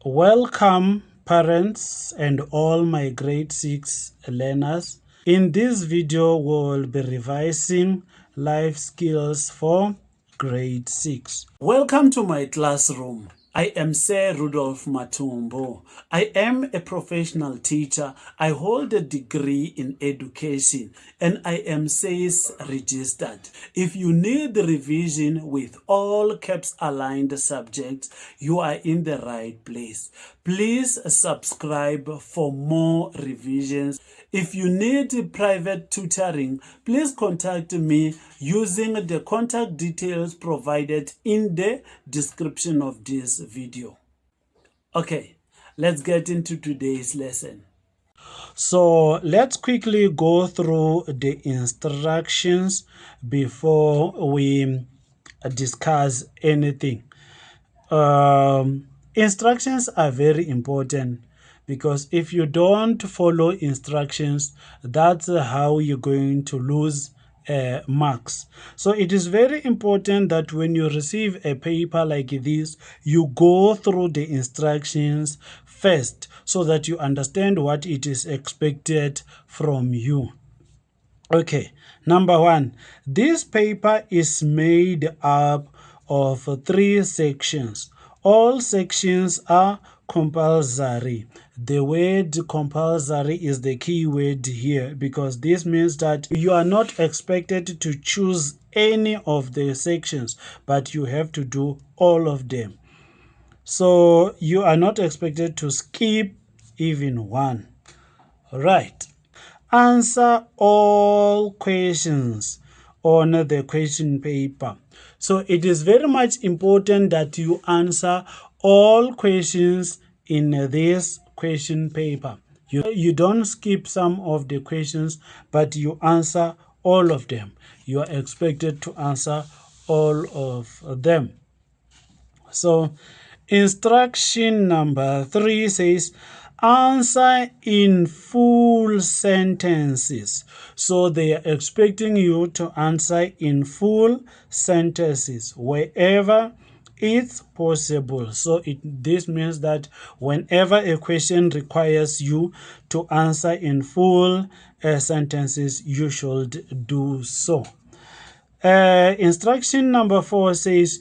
Welcome parents and all my grade 6 learners. In this video we will be revising life skills for grade 6. Welcome to my classroom. I am Sir Rudolph Mathumbu. I am a professional teacher. I hold a degree in education and I am SAYS registered. If you need revision with all CAPS aligned subjects, you are in the right place. Please subscribe for more revisions. If you need private tutoring, please contact me using the contact details provided in the description of this video. Okay, let's get into today's lesson. So let's quickly go through the instructions before we discuss anything. Instructions are very important because if you don't follow instructions, that's how you're going to lose marks. So it is very important that when you receive a paper like this, you go through the instructions first so that you understand what it is expected from you. Okay, number 1, this paper is made up of 3 sections. All sections are compulsory. The word compulsory is the key word here because this means that you are not expected to choose any of the sections, but you have to do all of them. So you are not expected to skip even one. Right. Answer all questions on the question paper. So it is very much important that you answer all questions in this question paper. You don't skip some of the questions, but you answer all of them. You are expected to answer all of them. So instruction number 3 says, answer in full sentences. So they are expecting you to answer in full sentences wherever it's possible. So this means that whenever a question requires you to answer in full sentences, you should do so. Instruction number 4 says,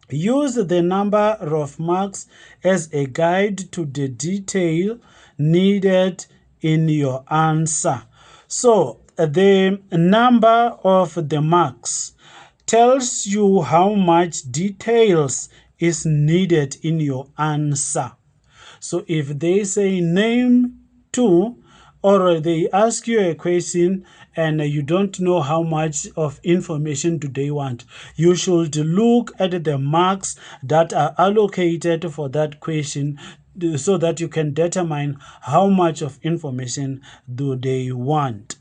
use the number of marks as a guide to the detail needed in your answer. So the number of the marks tells you how much details is needed in your answer. So if they say name 2, or they ask you a question and you don't know how much of information do they want, you should look at the marks that are allocated for that question so that you can determine how much of information do they want.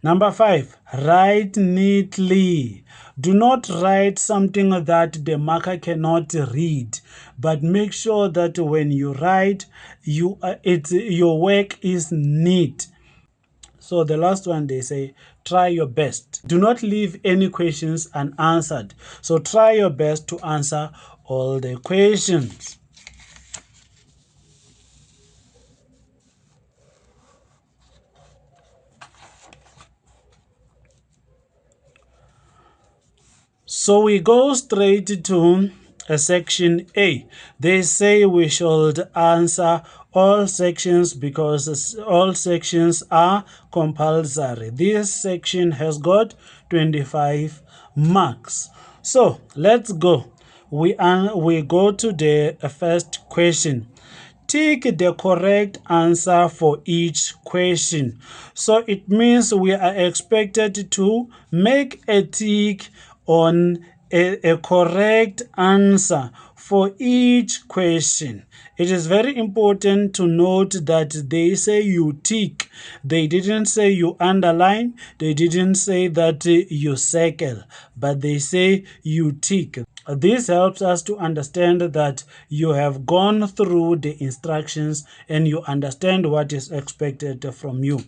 Number 5, write neatly. Do not write something that the marker cannot read, but make sure that when you write, your work is neat. So the last one, they say, try your best. Do not leave any questions unanswered. So try your best to answer all the questions. So we go straight to section A. They say we should answer all sections because all sections are compulsory. This section has got 25 marks. So let's go. We go to the first question. Tick the correct answer for each question. So it means we are expected to make a tick on a correct answer for each question. It is very important to note that they say you tick. They didn't say you underline. They didn't say that you circle, but they say you tick. This helps us to understand that you have gone through the instructions and you understand what is expected from you.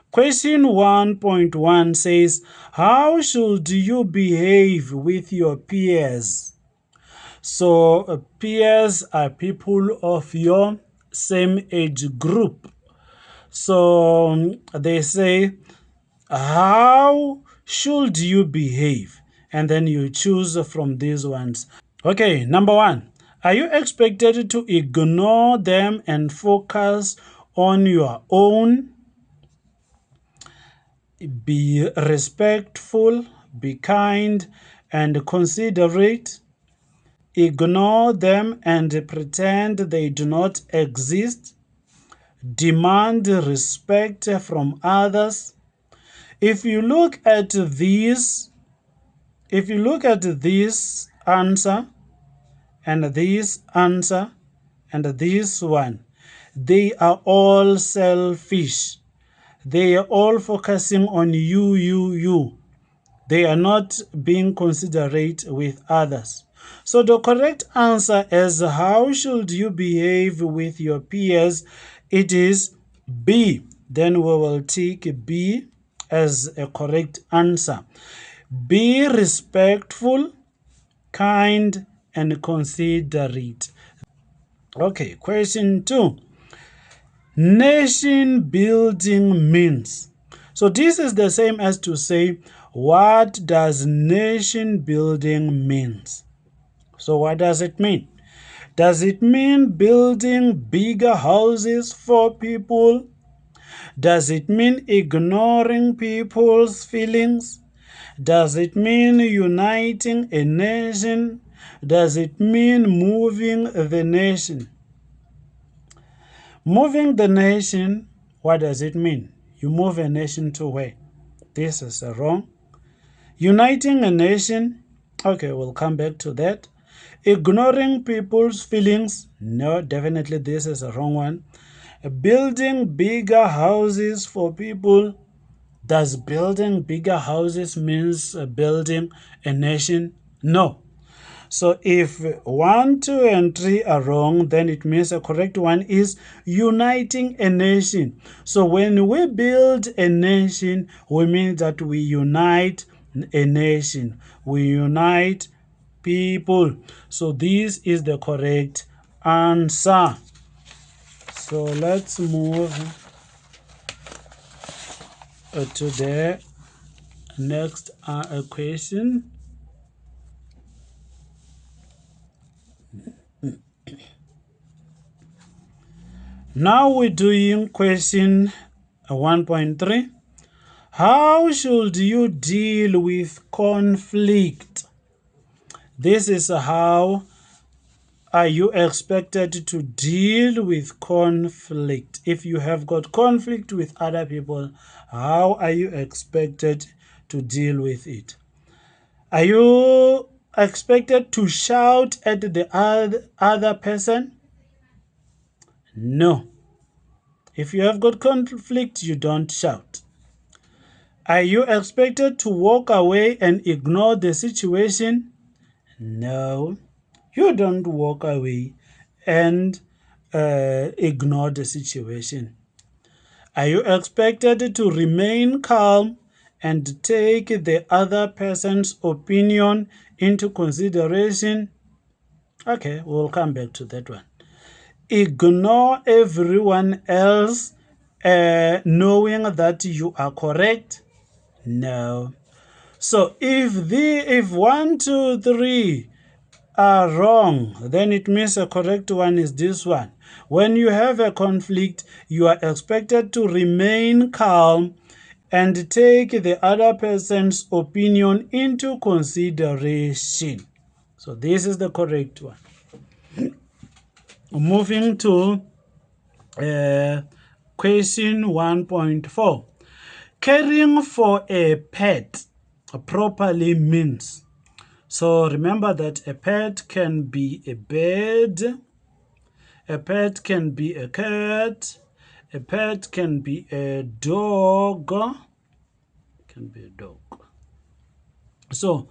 Question 1.1 says, how should you behave with your peers? So peers are people of your same age group. So they say, how should you behave? And then you choose from these ones. Okay, number one, are you expected to ignore them and focus on your own? Be respectful, be kind, and considerate. Ignore them and pretend they do not exist. Demand respect from others. If you look at this answer and this answer and this one, they are all selfish. They are all focusing on you. They are not being considerate with others. So the correct answer is, how should you behave with your peers? It is B. Then we will take B as a correct answer. Be respectful, kind, and considerate. Okay, question 2. Nation building means. So this is the same as to say, what does nation building means? So what does it mean? Does it mean building bigger houses for people? Does it mean ignoring people's feelings? Does it mean uniting a nation? Does it mean moving the nation? Moving the nation, what does it mean? You move a nation to where? This is wrong. Uniting a nation, okay, we'll come back to that. Ignoring people's feelings, no, definitely this is a wrong one. Building bigger houses for people, does building bigger houses means building a nation? No. So if 1, 2, and 3 are wrong, then it means the correct one is uniting a nation. So when we build a nation, we mean that we unite a nation. We unite people. So this is the correct answer. So let's move to the next question. Now we're doing question 1.3. How should you deal with conflict? This is how are you expected to deal with conflict. If you have got conflict with other people, how are you expected to deal with it? Are you expected to shout at the other person? No. If you have got conflict, you don't shout. Are you expected to walk away and ignore the situation? No. You don't walk away and ignore the situation. Are you expected to remain calm and take the other person's opinion into consideration? Okay, we'll come back to that one. Ignore everyone else knowing that you are correct? No. So if 1, 2, 3 are wrong, then it means the correct one is this one. When you have a conflict, you are expected to remain calm and take the other person's opinion into consideration. So this is the correct one. Moving to question 1.4. Caring for a pet properly means. So remember that a pet can be a bird, a pet can be a cat, a pet can be a dog, So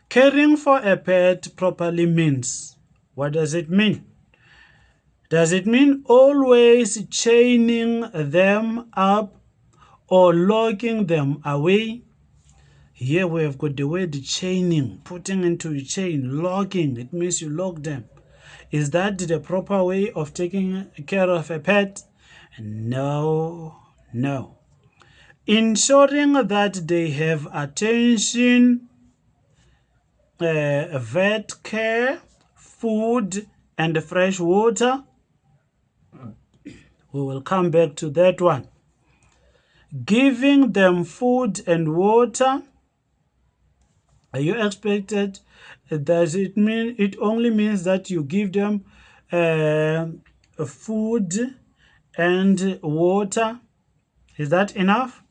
caring for a pet properly means, what does it mean? Does it mean always chaining them up or locking them away? Here we have got the word chaining, putting into a chain, locking. It means you lock them. Is that the proper way of taking care of a pet? No, no. Ensuring that they have attention, vet care, food, and fresh water. We will come back to that one. Giving them food and water. Are you expected? Does it mean it only means that you give them food and water? Is that enough?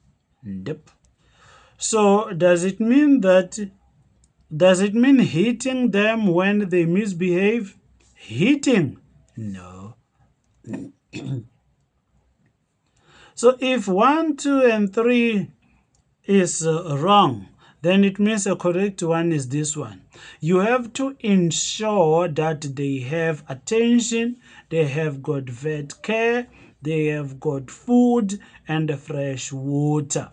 Nope. So does it mean hitting them when they misbehave? Hitting? No. So if 1, 2, and 3 is wrong, then it means a correct one is this one. You have to ensure that they have attention, they have got vet care, they have got food and fresh water.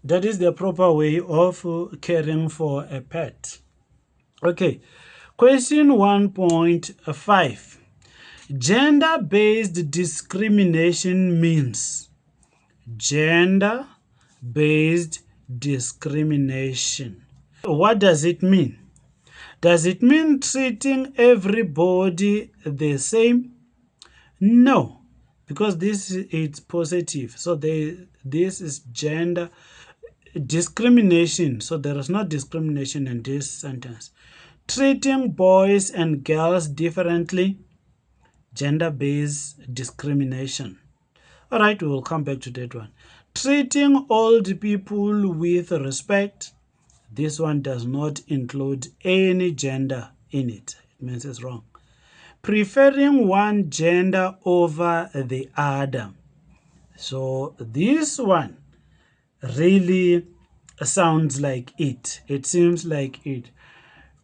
That is the proper way of caring for a pet. Okay, question 1.5. Gender-based discrimination means. Gender-based discrimination. What does it mean? Does it mean treating everybody the same? No, because this is positive. So this is gender discrimination. So there is no discrimination in this sentence. Treating boys and girls differently. Gender-based discrimination. All right, we will come back to that one. Treating old people with respect. This one does not include any gender in it. It means it's wrong. Preferring one gender over the other. So this one really sounds like it. It seems like it.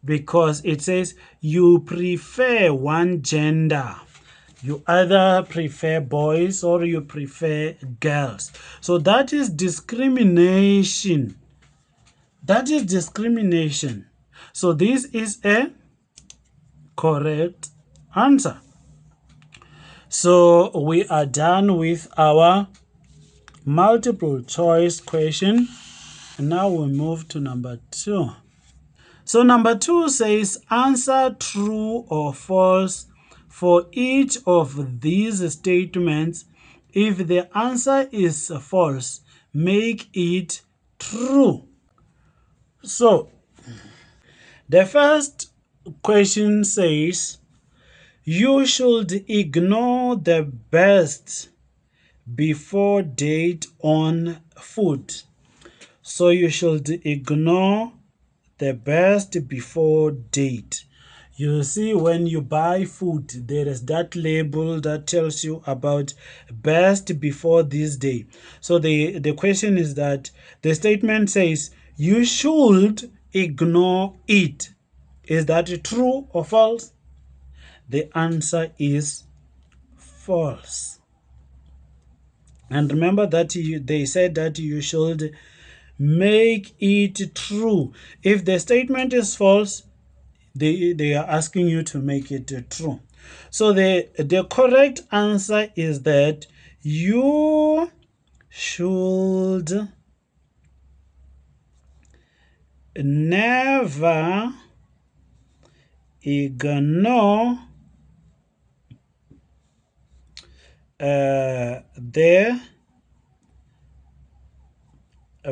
Because it says you prefer one gender. You either prefer boys or you prefer girls. So that is discrimination. That is discrimination. So this is a correct answer. So we are done with our multiple choice question. And now we move to number 2. So number 2 says answer true or false for each of these statements. If the answer is false, make it true. So the first question says you should ignore the best before date on food. So you should ignore the best before date. You see, when you buy food, there is that label that tells you about best before this day. So the question is that the statement says you should ignore it. Is that true or false? The answer is false. And remember that they said that you should make it true. If the statement is false, they are asking you to make it true. So the correct answer is that you should never ignore the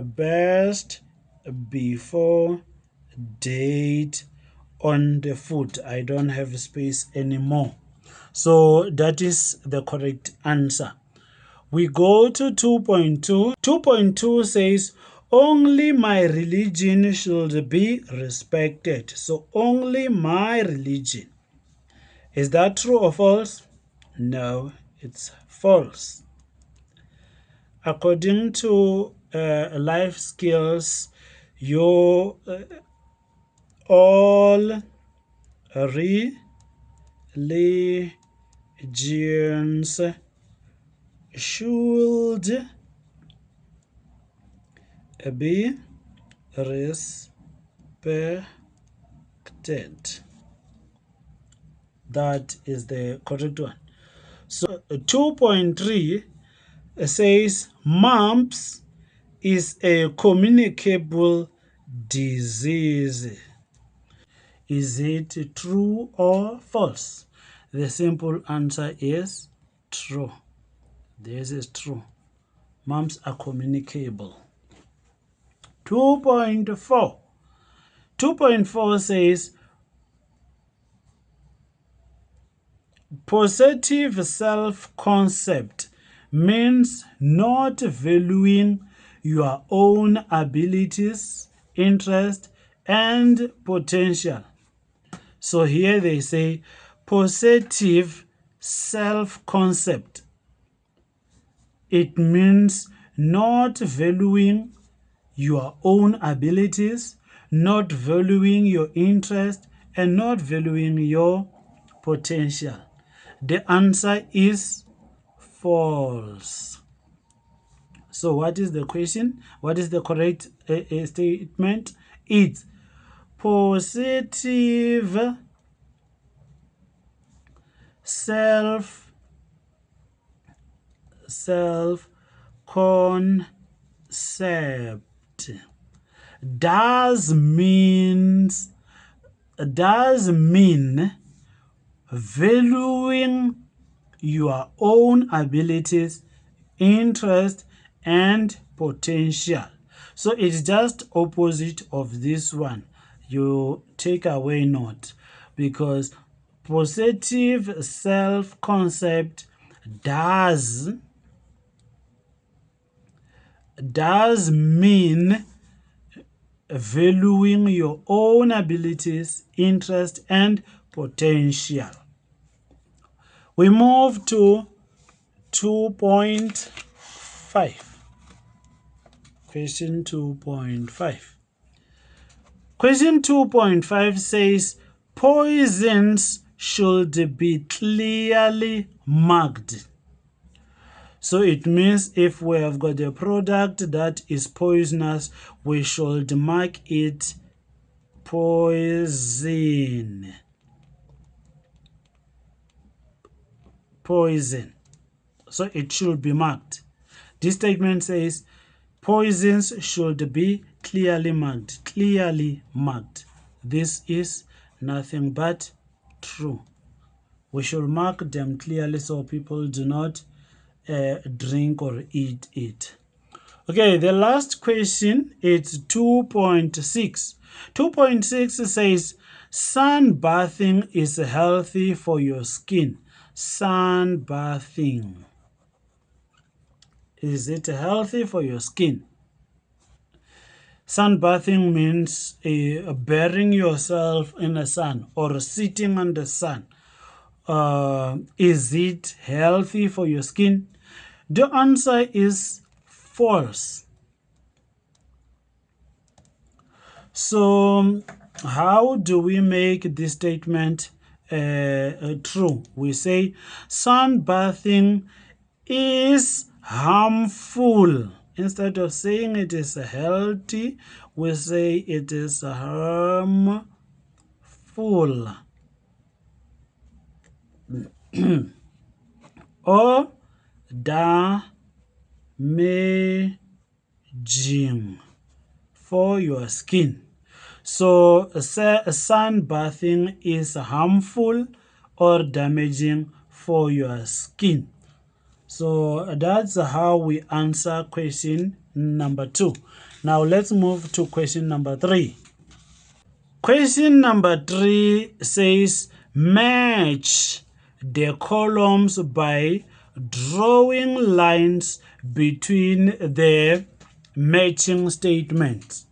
best before date on the food. I don't have space anymore. So that is the correct answer. We go to 2.2. 2.2 says only my religion should be respected. So only my religion. Is that true or false? No, it's false. According to life skills, your all religions should be respected. That is the correct one. So 2.3 says mumps is a communicable disease. Is it true or false? The simple answer is true. This is true. Mumps are communicable. 2.4. 2.4 says positive self-concept means not valuing your own abilities, interest, and potential. So here they say positive self-concept. It means not valuing your own abilities, not valuing your interest, and not valuing your potential. The answer is false. So what is the question? What is the correct statement? It's positive self-concept does mean valuing your own abilities, interest, and potential. So it's just opposite of this one. You take away note, because positive self-concept does mean valuing your own abilities, interest, and potential. We move to 2.5. Question 2.5. Question 2.5 says poisons should be clearly marked. So it means if we have got a product that is poisonous, we should mark it poison. Poison. So it should be marked. This statement says poisons should be clearly marked. Clearly marked. This is nothing but true. We should mark them clearly so people do not drink or eat it. Okay, the last question is 2.6. 2.6 says sunbathing is healthy for your skin. Sunbathing. Is it healthy for your skin? Sunbathing means burying yourself in the sun or sitting on the sun. Is it healthy for your skin? The answer is false. So how do we make this statement true? We say sunbathing is harmful. Instead of saying it is healthy, we say it is harmful. Or damaging for your skin. So sunbathing is harmful or damaging for your skin. So that's how we answer question number 2. Now let's move to question number 3. Question number 3 says match the columns by drawing lines between the matching statements.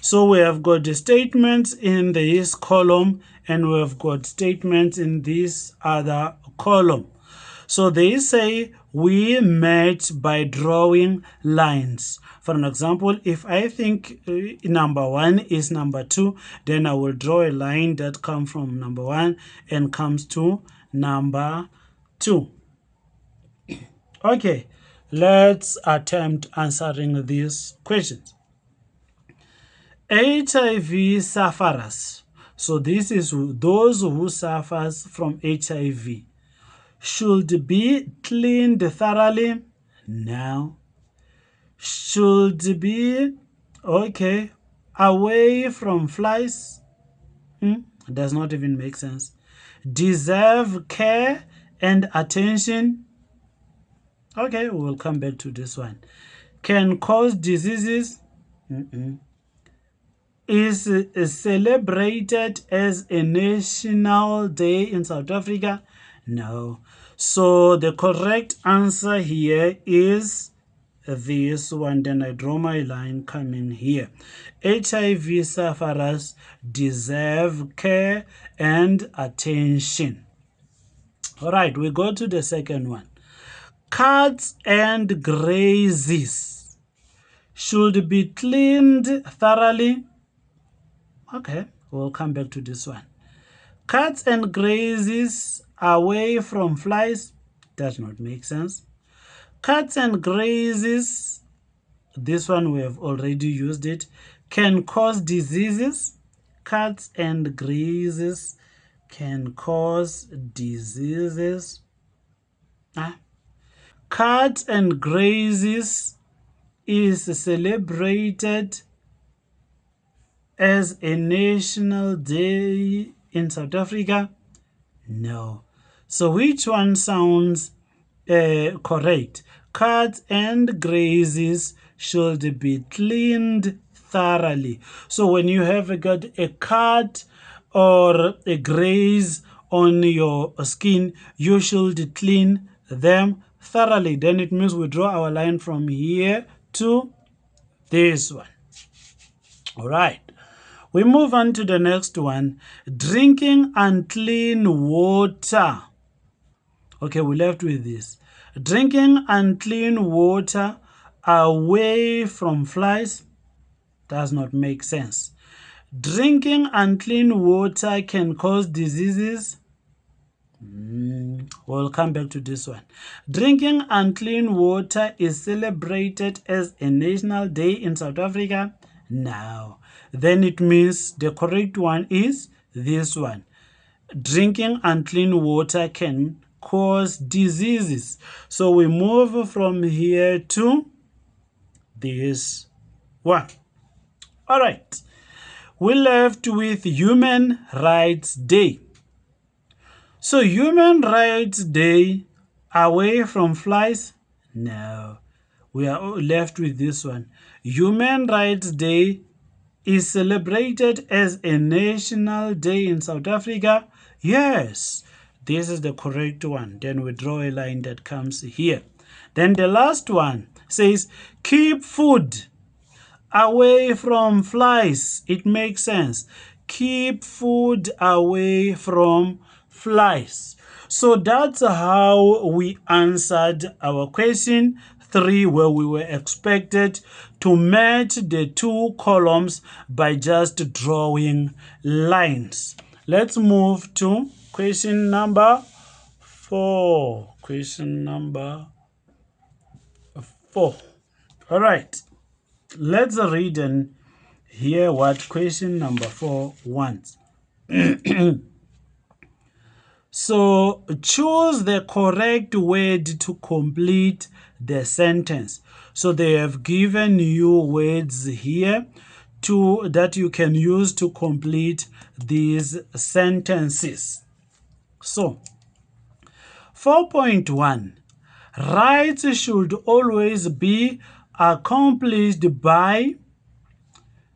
So we have got the statements in this column and we have got statements in this other column. So they say we match by drawing lines. For an example, if I think number 1 is number 2, then I will draw a line that comes from number 1 and comes to number 2. Okay, let's attempt answering these questions. HIV sufferers. So this is those who suffers from HIV should be cleaned thoroughly. Now, should be okay away from flies. Does not even make sense. Deserve care and attention. Okay, we will come back to this one. Can cause diseases. Is celebrated as a national day in South Africa? No. So the correct answer here is this one. Then I draw my line coming here. HIV sufferers deserve care and attention. All right, we go to the second one. Cats and grazes should be cleaned thoroughly. Okay, we'll come back to this one. Cats and grazes away from flies. Does not make sense. Cats and grazes, this one we have already used it, can cause diseases. Cats and grazes can cause diseases. Cats and grazes is celebrated as a national day in South Africa? No. So which one sounds correct? Cats and grazes should be cleaned thoroughly. So when you have got a cut or a graze on your skin, you should clean them thoroughly. Then it means we draw our line from here to this one. All right. We move on to the next one. Drinking unclean water. Okay, we left with this. Drinking unclean water away from flies does not make sense. Drinking unclean water can cause diseases. We'll come back to this one. Drinking unclean water is celebrated as a national day in South Africa. Now, then it means the correct one is this one. Drinking unclean water can cause diseases. So we move from here to this one. All right. We left with Human Rights Day. So Human Rights Day, away from flies? No. We are left with this one. Human Rights Day is celebrated as a national day in South Africa? Yes. This is the correct one. Then we draw a line that comes here. Then the last one says, keep food away from flies. It makes sense. Keep food away from flies. So that's how we answered our question 3, where we were expected to match the two columns by just drawing lines. Let's move to question number 4. Question number 4. All right. Let's read and hear what question number 4 wants. So choose the correct word to complete the sentence. So they have given you words here that you can use to complete these sentences. So 4.1, rights should always be accomplished by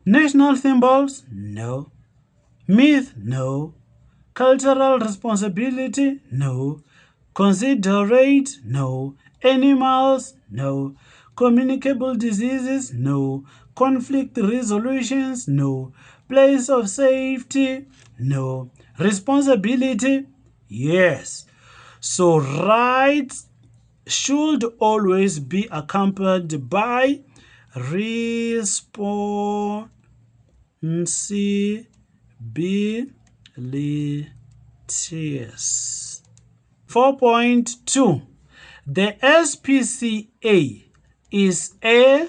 national symbols? No. Myth? No. Cultural responsibility? No. Considerate? No. Animals? No. Communicable diseases? No. Conflict resolutions? No. Place of safety? No. Responsibility? Yes. So rights should always be accompanied by responsibilities. 4.2, the SPCA is A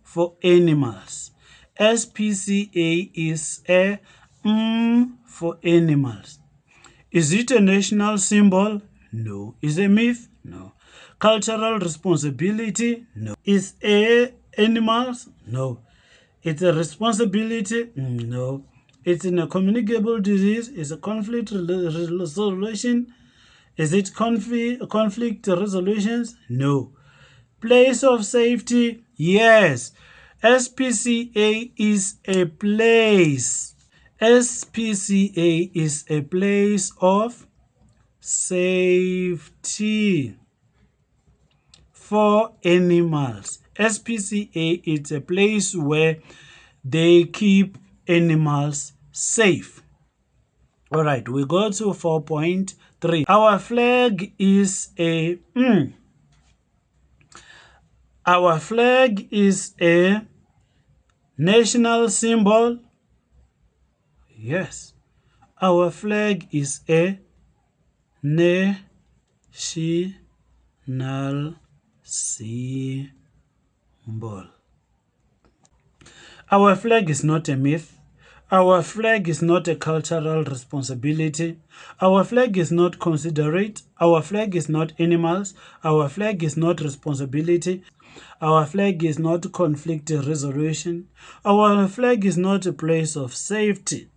for animals. SPCA is a for animals. Is it a national symbol? No. Is it a myth? No. Cultural responsibility? No. Is a animals? No. It's a responsibility? No. It's in a communicable disease? Is a conflict resolution? Is it conflict resolutions? No. Place of safety? Yes. SPCA is a place. SPCA is a place of safety for animals. SPCA is a place where they keep animals safe. All right, we go to 4.3. Our flag is a national symbol. Yes. Our flag is a national symbol. Our flag is not a myth. Our flag is not a cultural responsibility. Our flag is not considerate. Our flag is not animals. Our flag is not responsibility. Our flag is not conflict resolution. Our flag is not a place of safety.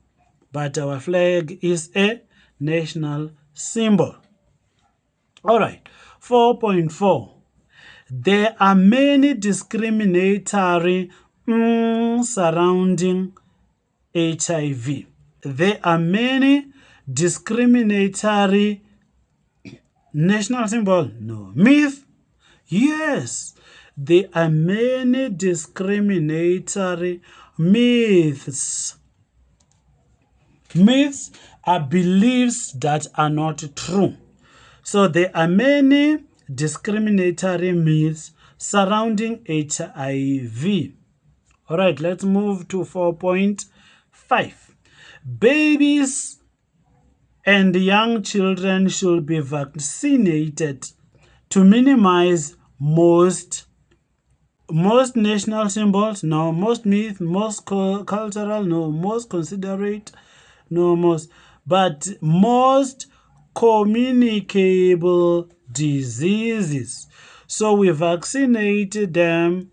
But our flag is a national symbol. All right, 4.4. There are many discriminatory surrounding HIV. There are many discriminatory national symbol. No. Myth. Yes. There are many discriminatory myths. Myths are beliefs that are not true. So there are many discriminatory myths surrounding HIV. All right, let's move to 4.5. Babies and young children should be vaccinated to minimize most national symbols, no. Most myth, most cultural, no. Most considerate, no. Most, but most communicable diseases. So we vaccinate them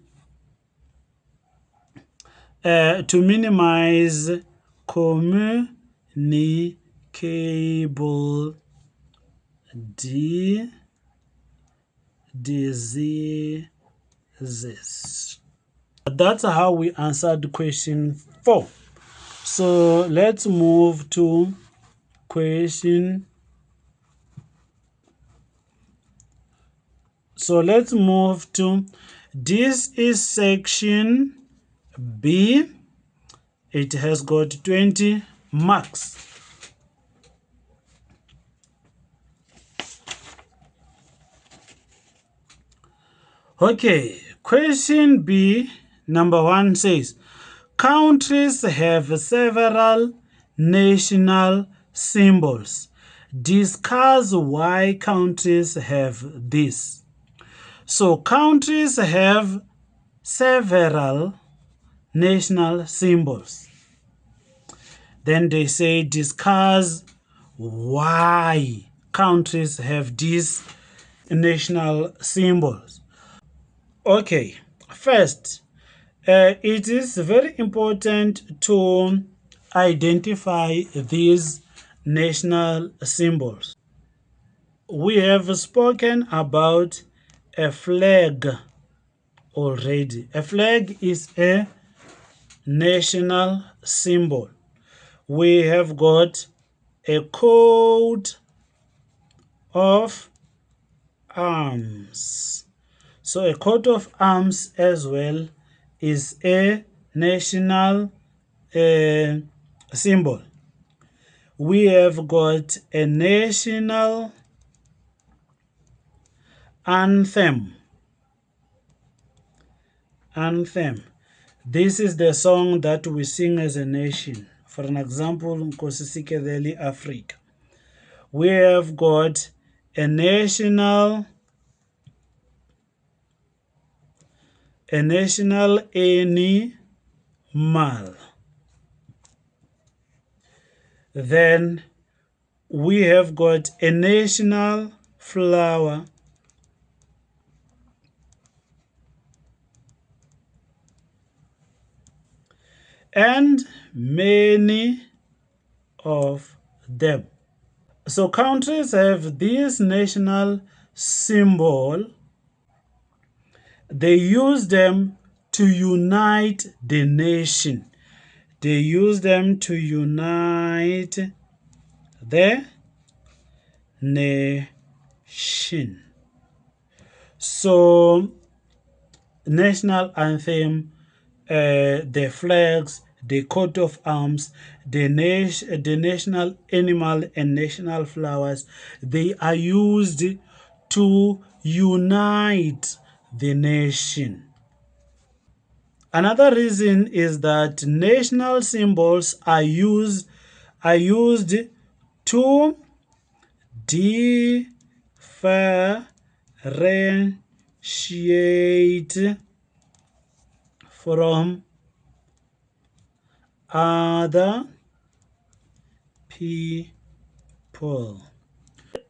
to minimize communicable diseases. That's how we answered question 4. So let's move to question. So let's move to, this is section B. It has got 20 marks. Okay, question B, number 1 says, countries have several national symbols. Discuss why countries have this. So countries have several national symbols. Then they say discuss why countries have these national symbols. Okay, first, it is very important to identify these national symbols. We have spoken about a flag already. A flag is a national symbol. We have got a coat of arms. So a coat of arms as well is a national symbol. We have got a national anthem. This is the song that we sing as a nation. For an example, Nkosi Sikelel' Africa. We have got a national animal. animal. Then we have got a national flower and many of them. So countries have this national symbol. They use them to unite the nation. They use them to unite the nation. So national anthem, the flags, the coat of arms, the national animal and national flowers, they are used to unite the nation. Another reason is that national symbols are used to differentiate from other people.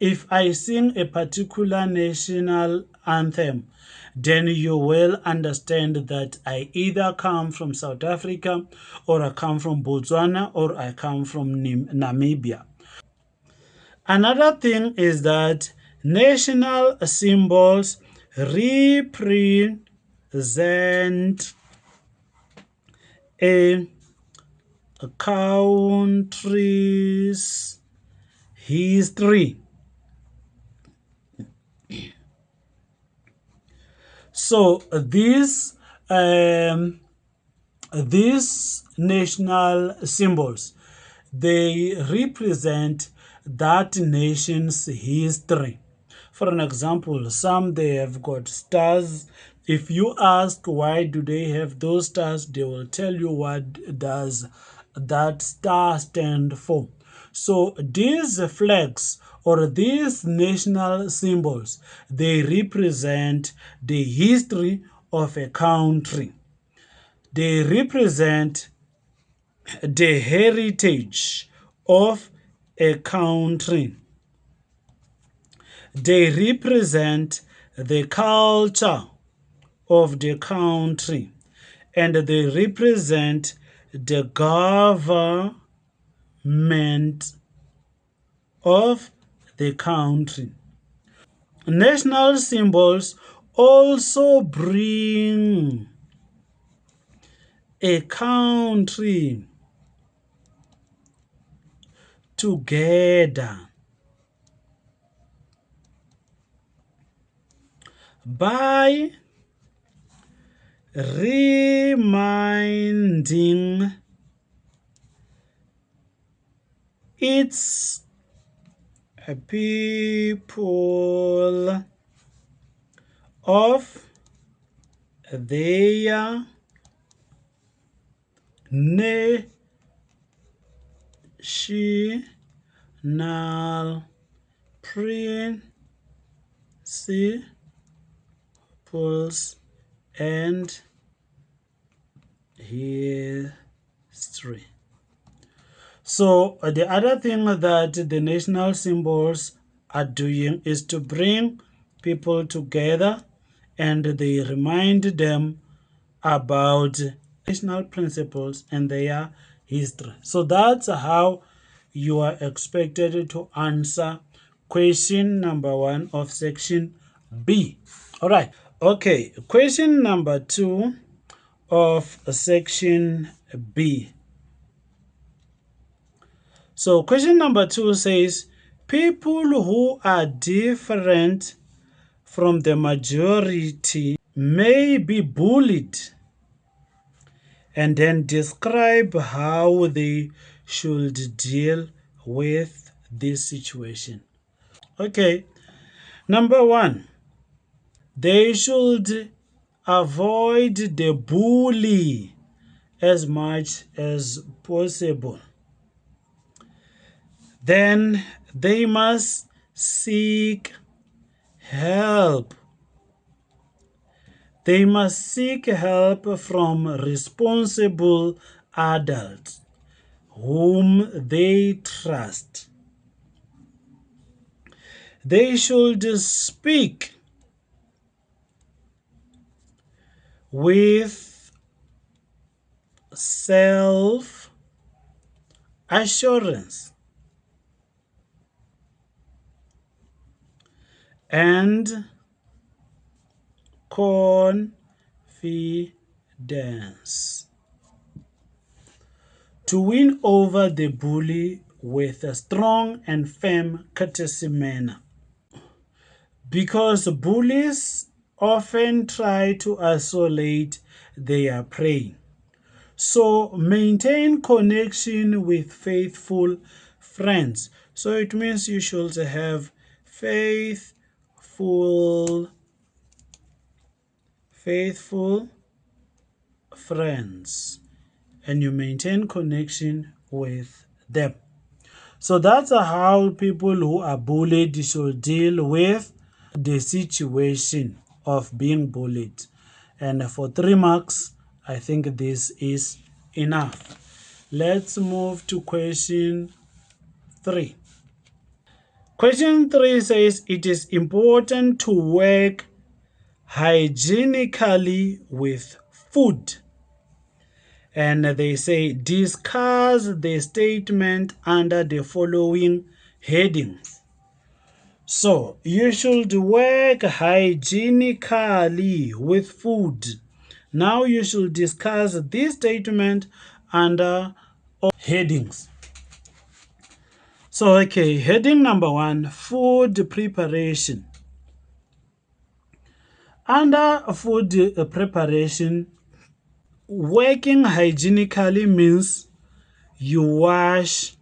If I sing a particular national anthem, then you will understand that I either come from South Africa, or I come from Botswana, or I come from Namibia. Another thing is that national symbols represent a country's history. So these national symbols, they represent that nation's history. For an example, some they have got stars. If you ask why do they have those stars, they will tell you what does that star stand for. So these flags or these national symbols, they represent the history of a country. They represent the heritage of a country. They represent the culture of the country, and they represent the government of the country. National symbols also bring a country together by reminding its people of their national principles and history. So the other thing that the national symbols are doing is to bring people together, and they remind them about national principles and their history. So that's how you are expected to answer question number 1 of section B. All right. Okay. Question number 2 of section B. So question number 2 says, people who are different from the majority may be bullied, and then describe how they should deal with this situation. Okay, number 1, they should avoid the bully as much as possible. Then they must seek help They must seek help from responsible adults whom they trust. They should speak with self assurance and confidence to win over the bully with a strong and firm courtesy manner. Because bullies often try to isolate their prey. So maintain connection with faithful friends. So it means you should have faithful friends and you maintain connection with them. So that's how people who are bullied should deal with the situation of being bullied. And for 3 marks, I think this is enough. Let's move to question 3. Question 3 says it is important to work hygienically with food. And they say discuss the statement under the following headings. So you should work hygienically with food. Now you should discuss this statement under headings. So, okay, heading number 1, food preparation. Under food preparation, working hygienically means you wash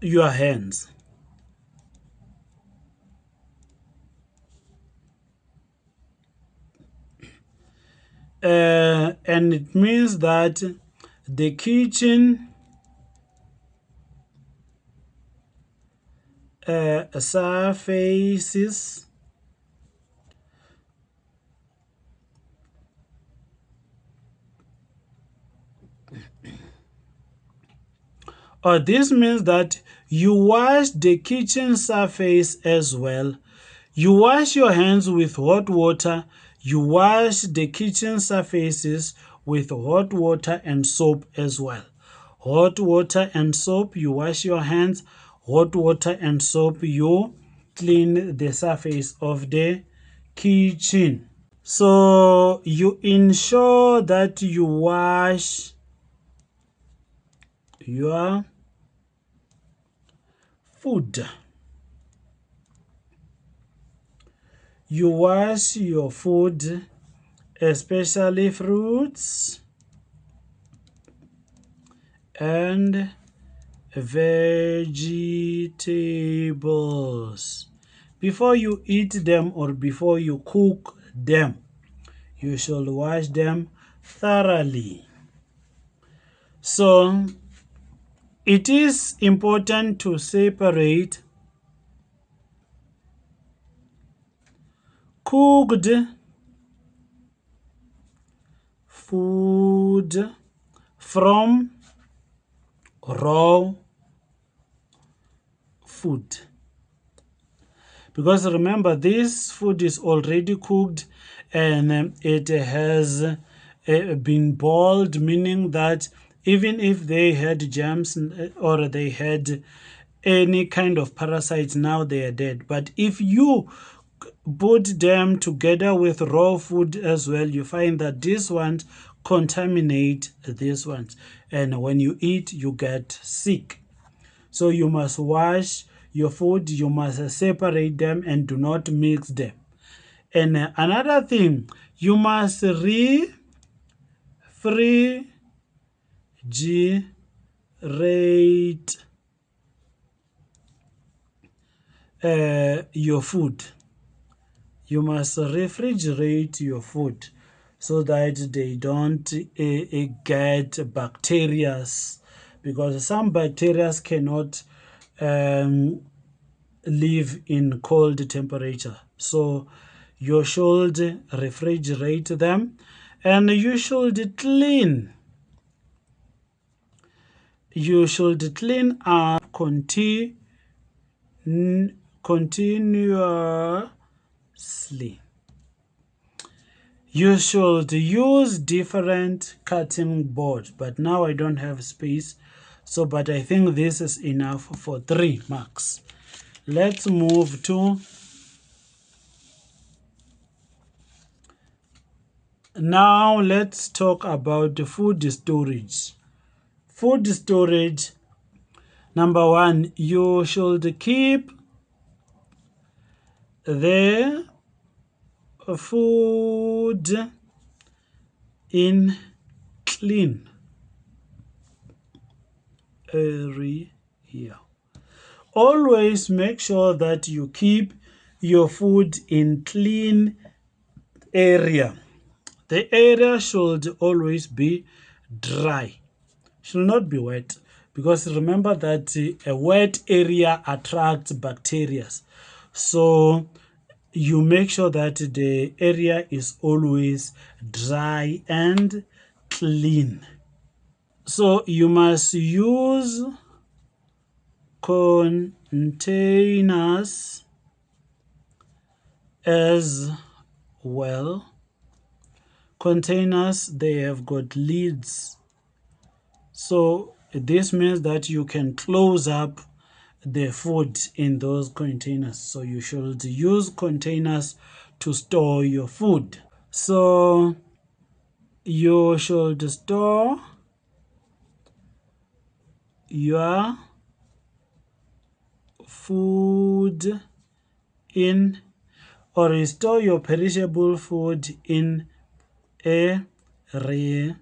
your hands. And it means that the kitchen surfaces or this means that you wash the kitchen surface as well. You wash your hands with hot water. You wash the kitchen surfaces with hot water and soap as well. Hot water and soap, you wash your hands. Hot water and soap, you clean the surface of the kitchen. So you ensure that you wash your food. You wash your food, especially fruits and vegetables. Before you eat them or before you cook them, you should wash them thoroughly. So it is important to separate cooked food from raw food. Because remember, this food is already cooked and it has been boiled, meaning that even if they had germs or they had any kind of parasites, now they are dead. But if you put them together with raw food as well, you find that these ones contaminate these ones. And when you eat, you get sick. So you must wash your food, you must separate them and do not mix them. And another thing, you must refrigerate your food. You must refrigerate your food so that they don't get bacteria, because some bacteria cannot live in cold temperature. So You should refrigerate them, and you should clean. You should clean up continuously. You should use different cutting boards, but now I don't have space, so but I think this is enough for 3 marks. Let's move to now. Let's talk about the food storage. Food storage, number 1, you should keep the food in clean area. Always make sure that you keep your food in clean area. The area should always be dry, should not be wet, because remember that a wet area attracts bacteria. So you make sure that the area is always dry and clean. So you must use containers as well. Containers, they have got lids, so this means that you can close up the food in those containers. So you should use containers to store your food. So you should store your food in, or store your perishable food in a refrigerator.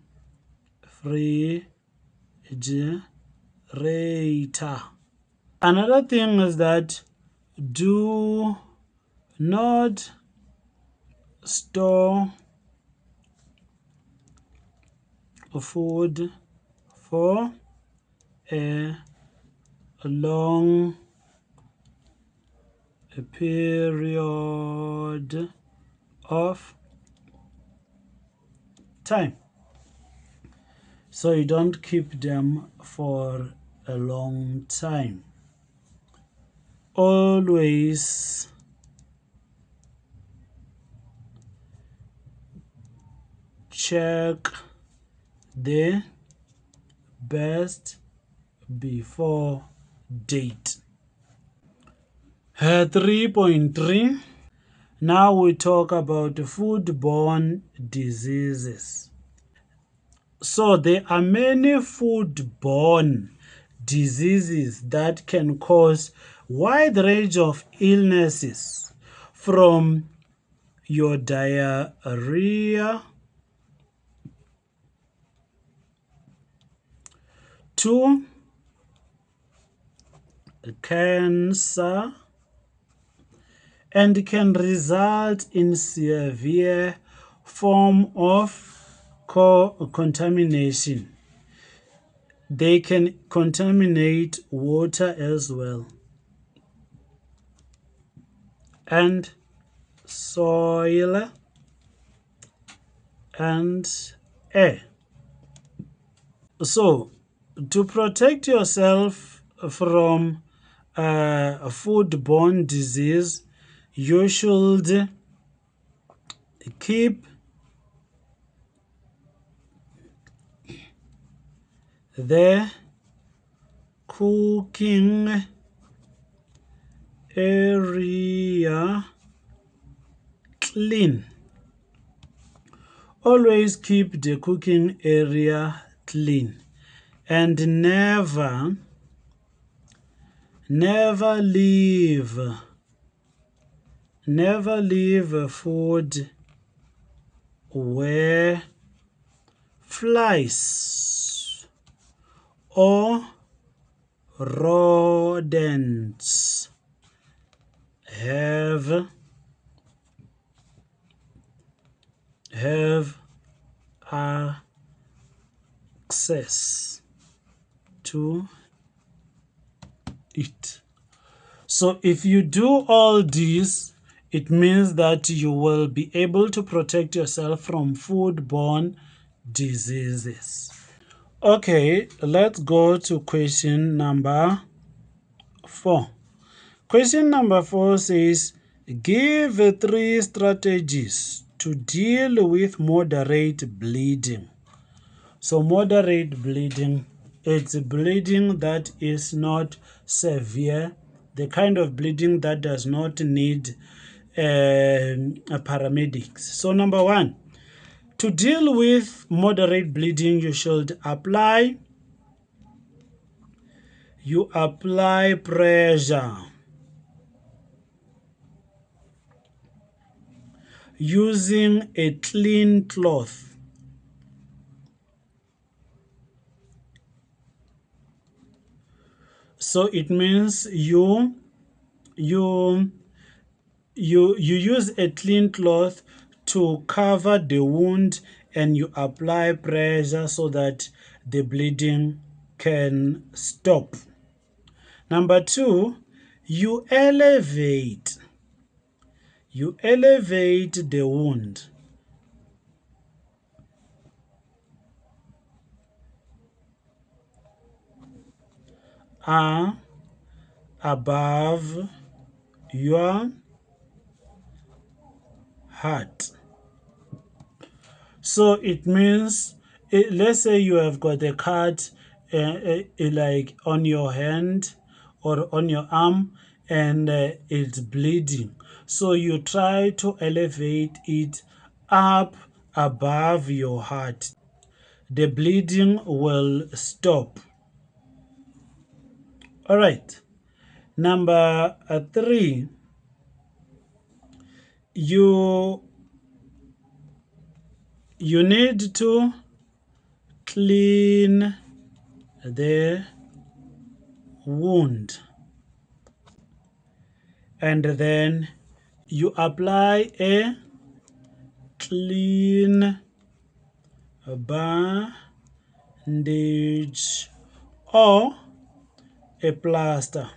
Another thing is that do not store food for a long period of time. So you don't keep them for a long time. Always check the best before date. 3.3. Now we talk about foodborne diseases. So there are many foodborne diseases that can cause wide range of illnesses, from your diarrhea to cancer, and can result in severe form of contamination. They can contaminate water as well, and soil and air. So to protect yourself from foodborne disease, you should keep the cooking area clean. Always keep the cooking area clean, and never leave food where flies or rodents have access to it. So if you do all this, It means that you will be able to protect yourself from foodborne diseases. Okay, let's go to question number 4. Question number 4 says, give 3 strategies to deal with moderate bleeding. So moderate bleeding, it's bleeding that is not severe, the kind of bleeding that does not need paramedics. So number 1, to deal with moderate bleeding, you should apply pressure using a clean cloth. So it means you use a clean cloth to cover the wound, and you apply pressure so that the bleeding can stop. Number 2, you elevate the wound above your heart. So it means, let's say you have got a cut like on your hand or on your arm, and it's bleeding. So you try to elevate it up above your heart. The bleeding will stop. All right. Number 3, you need to clean the wound, and then you apply a clean bandage or a plaster.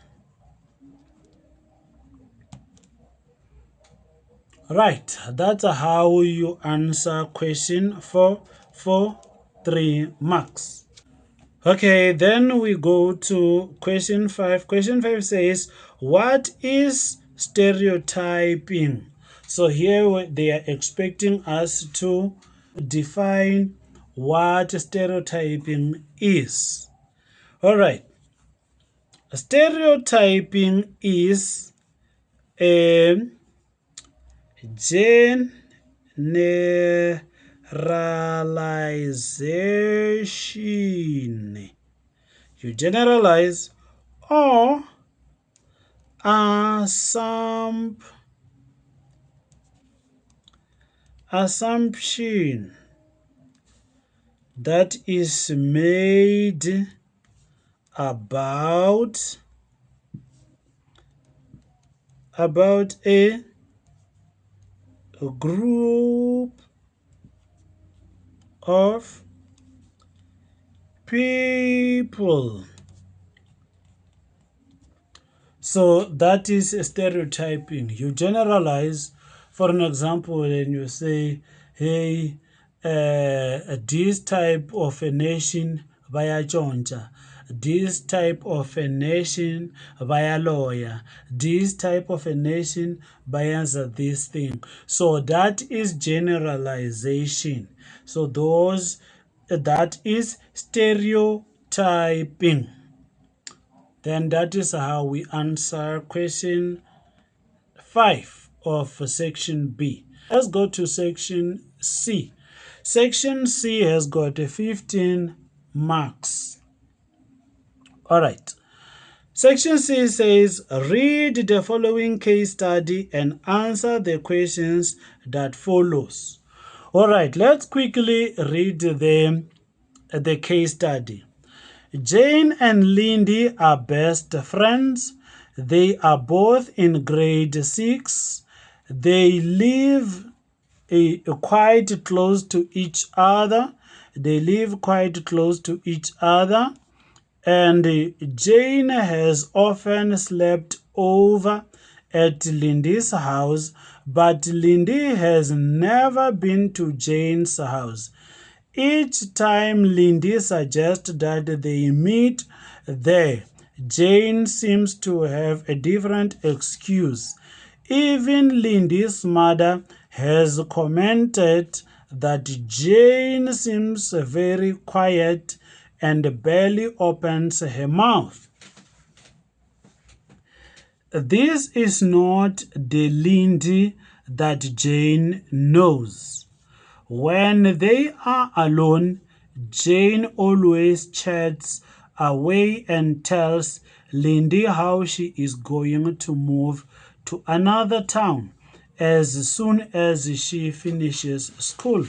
Right, that's how you answer question 4 for 3 marks. Okay, then we go to question 5. Question 5 says, what is stereotyping? So here they are expecting us to define what stereotyping is. All right. Stereotyping is a generalization. You generalize or assumption that is made about a group of people. So that is stereotyping. You generalize. For an example, when you say, hey, this type of a nation bayatshontsha, this type of a nation bayaloya, this type of a nation bayenza this thing. So that is generalization. So that is stereotyping. Then that is how we answer question 5 of section B. Let's go to section C. Section C has got 15 marks. All right. Section C says, read the following case study and answer the questions that follows. All right, let's quickly read the case study. Jane and Lindy are best friends. They are both in grade 6. They live quite close to each other. And Jane has often slept over at Lindy's house, but Lindy has never been to Jane's house. Each time Lindy suggests that they meet there, Jane seems to have a different excuse. Even Lindy's mother has commented that Jane seems very quiet and barely opens her mouth. This is not the Lindy that Jane knows. When they are alone, Jane always chats away and tells Lindy how she is going to move to another town as soon as she finishes school.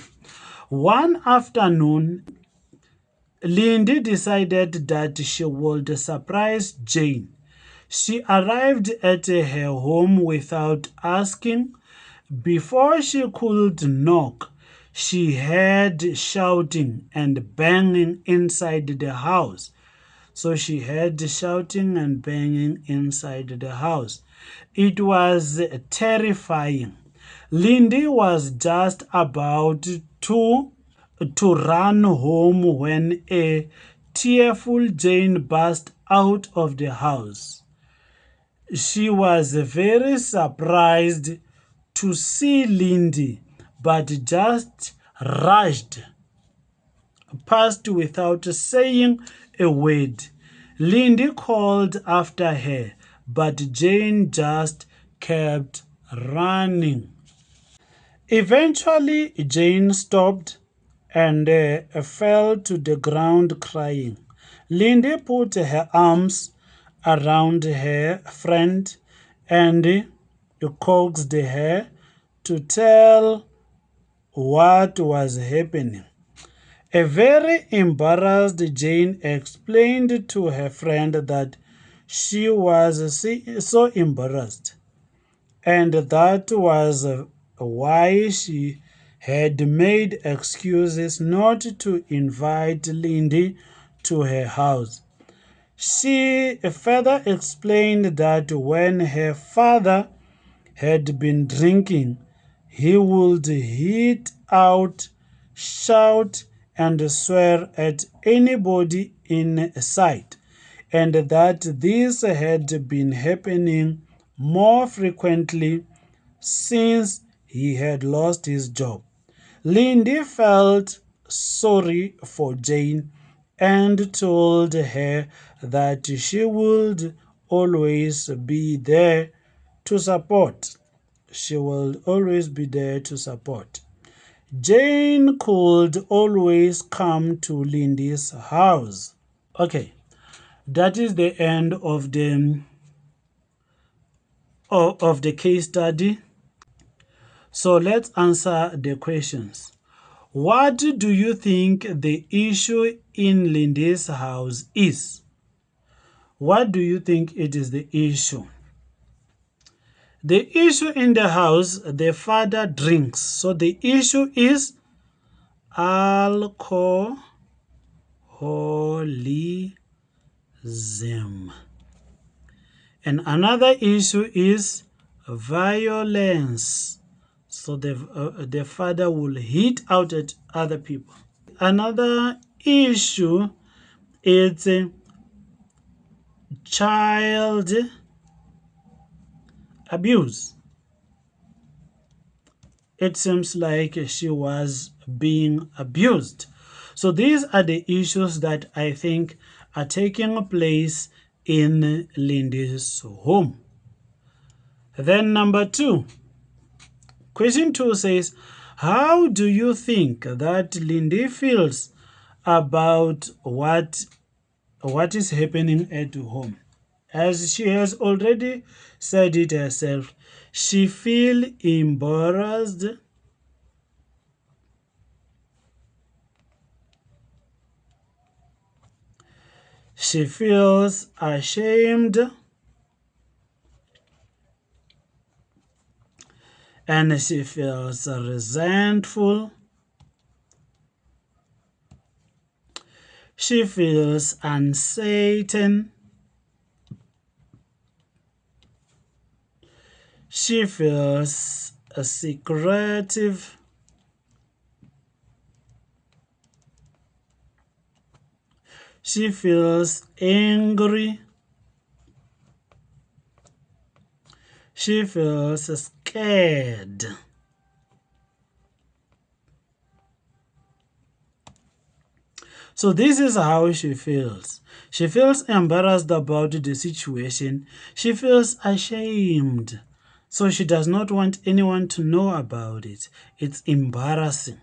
One afternoon, Lindy decided that she would surprise Jane. She arrived at her home without asking. Before she could knock, she heard shouting and banging inside the house. So she heard shouting and banging inside the house. It was terrifying. Lindy was just about to run home when a tearful Jane burst out of the house. She was very surprised to see Lindy, but just rushed past without saying a word. Lindy called after her, but Jane just kept running. Eventually, Jane stopped and fell to the ground crying. Lindy put her arms around her friend and coaxed her to tell what was happening. A very embarrassed Jane explained to her friend that she was so embarrassed, and that was why she had made excuses not to invite Lindy to her house. She further explained that when her father had been drinking, he would hit out, shout, and swear at anybody in sight, and that this had been happening more frequently since he had lost his job. Lindy felt sorry for Jane and told her that she would always be there to support. She will always be there to support. Jane could always come to Lindy's house. Okay, that is the end of the case study. So let's answer the questions. What do you think the issue in Lindy's house is? What do you think it is the issue? The issue in the house, the father drinks. So the issue is alcoholism. And another issue is violence. So the father will hit out at other people. Another issue is child abuse. It seems like she was being abused. So these are the issues that I think are taking place in Lindy's home. Then number 2. Question 2 says, how do you think that Lindy feels about what is happening at home? As she has already said it herself, she feels embarrassed, she feels ashamed, and she feels resentful. She feels uncertain. She feels secretive. She feels angry. She feels scared. So this is how she feels. She feels embarrassed about the situation. She feels ashamed. So she does not want anyone to know about it. It's embarrassing.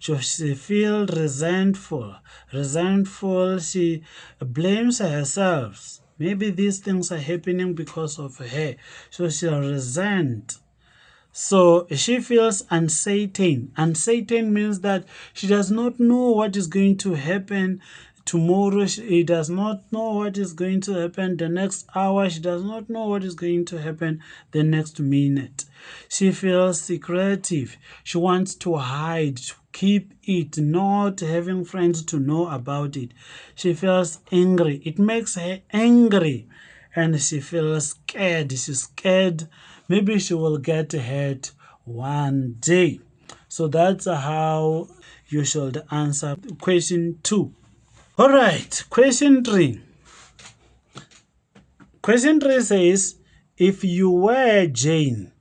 So she feels resentful. Resentful, she blames herself. Maybe these things are happening because of her. So she resent. So she feels uncertain. Uncertain means that she does not know what is going to happen tomorrow. She does not know what is going to happen the next hour. She does not know what is going to happen the next minute. She feels secretive. She wants to hide, to keep it, not having friends to know about it. She feels angry. It makes her angry. And she feels scared. She's scared. Maybe she will get hurt one day. So that's how you should answer question 2. All right, question 3. Question 3 says, if you were Jane,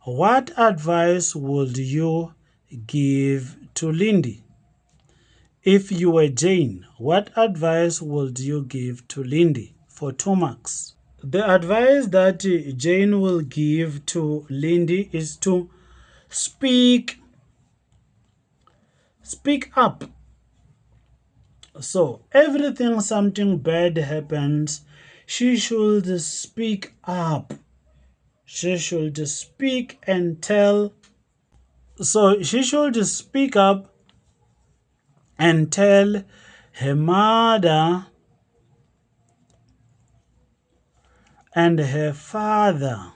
what advice would you give to Lindy? If you were Jane, what advice would you give to Lindy for 2 marks? The advice that Jane will give to Lindy is to speak up. So everything something bad happens, she should speak up. She should speak and tell. So she should speak up and tell her mother and her father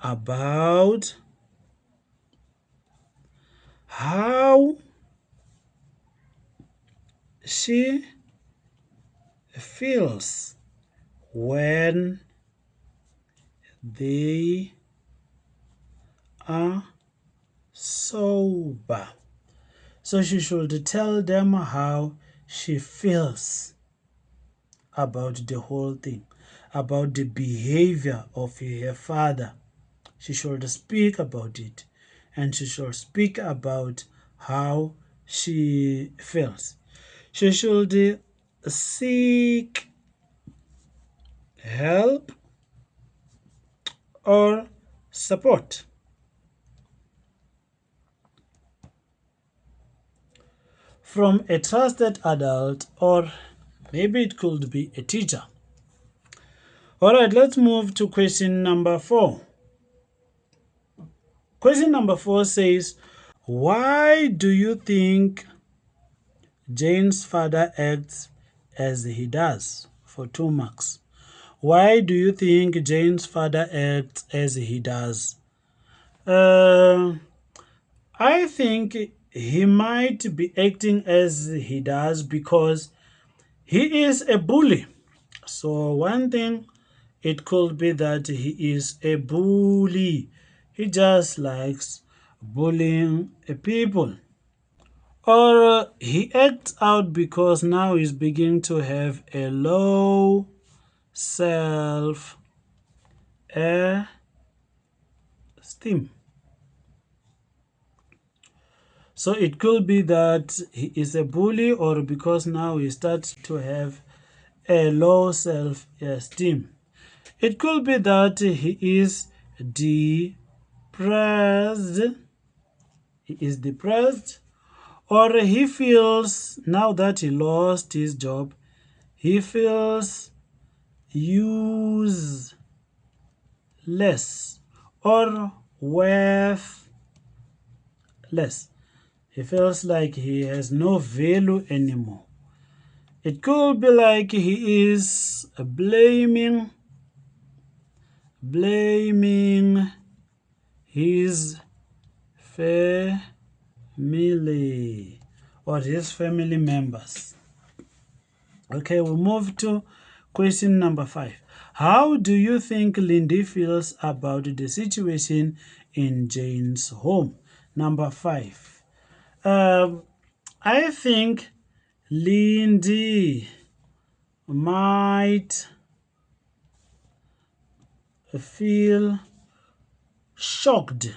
about how she feels when they are sober. So she should tell them how she feels about the whole thing, about the behavior of her father. She should speak about it, and she should speak about how she feels. She should seek help or support from a trusted adult, or maybe it could be a teacher. All right, let's move to question number 4. Question number 4 says, why do you think Jane's father acts as he does? For 2 marks. Why do you think Jane's father acts as he does? I think he might be acting as he does because he is a bully. So one thing, it could be that he is a bully. He just likes bullying people. Or he acts out because now he's beginning to have a low self esteem. So it could be that he is a bully, or because now he starts to have a low self-esteem. It could be that he is depressed. He is depressed, or he feels now that he lost his job, he feels useless or worthless. He feels like he has no value anymore. It could be like he is blaming his family or his family members. Okay, we move to question number 5. How do you think Lindy feels about the situation in Jane's home? Number 5. I think Lindy might feel shocked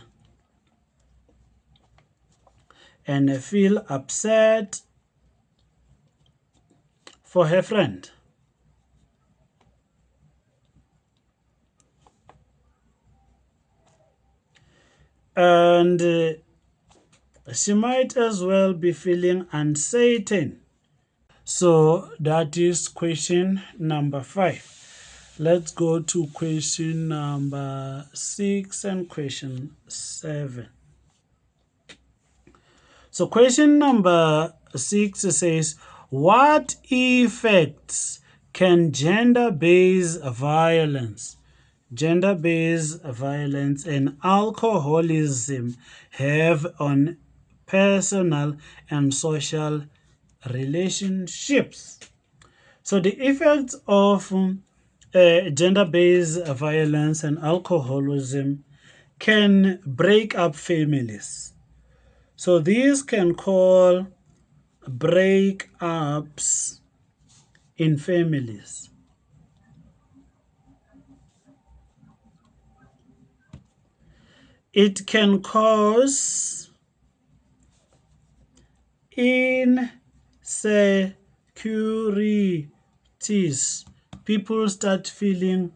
and feel upset for her friend. And she might as well be feeling uncertain. So that is question number 5. Let's go to question number 6 and question 7. So question number 6 says, what effects can gender-based violence and alcoholism have on personal and social relationships? So the effects of gender-based violence and alcoholism can break up families. So these can cause breakups in families. It can cause insecurities. People start feeling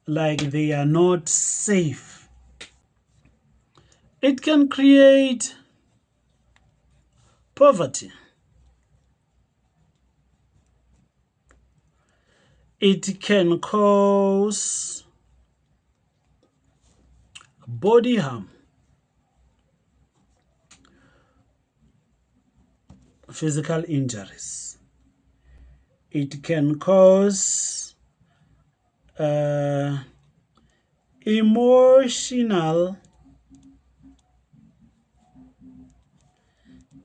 like they are not safe. It can create poverty. It can cause body harm, physical injuries. It can cause emotional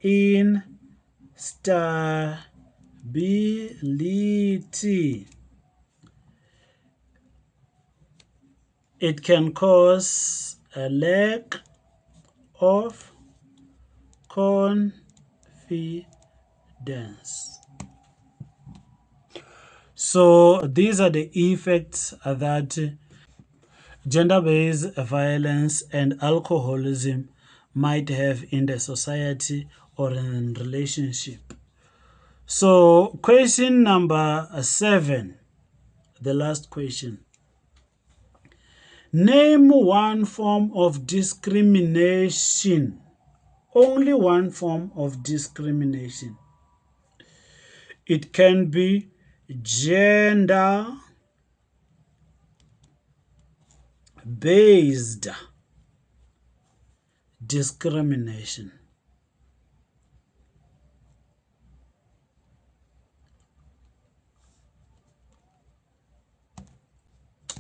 instability. It can cause a lack of confidence. So these are the effects that gender-based violence and alcoholism might have in the society or in relationship. So question number 7, the last question. Name one form of discrimination. Only one form of discrimination. It can be gender-based discrimination.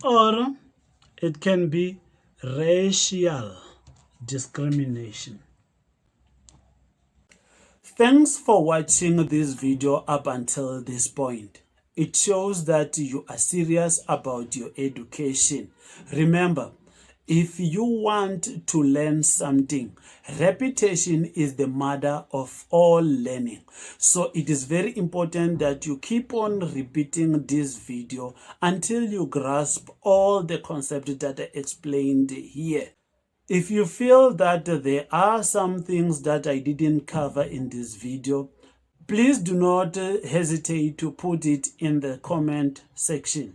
Or it can be racial discrimination. Thanks for watching this video up until this point. It shows that you are serious about your education. Remember, if you want to learn something, repetition is the mother of all learning. So it is very important that you keep on repeating this video until you grasp all the concepts that are explained here. If you feel that there are some things that I didn't cover in this video, please do not hesitate to put it in the comment section.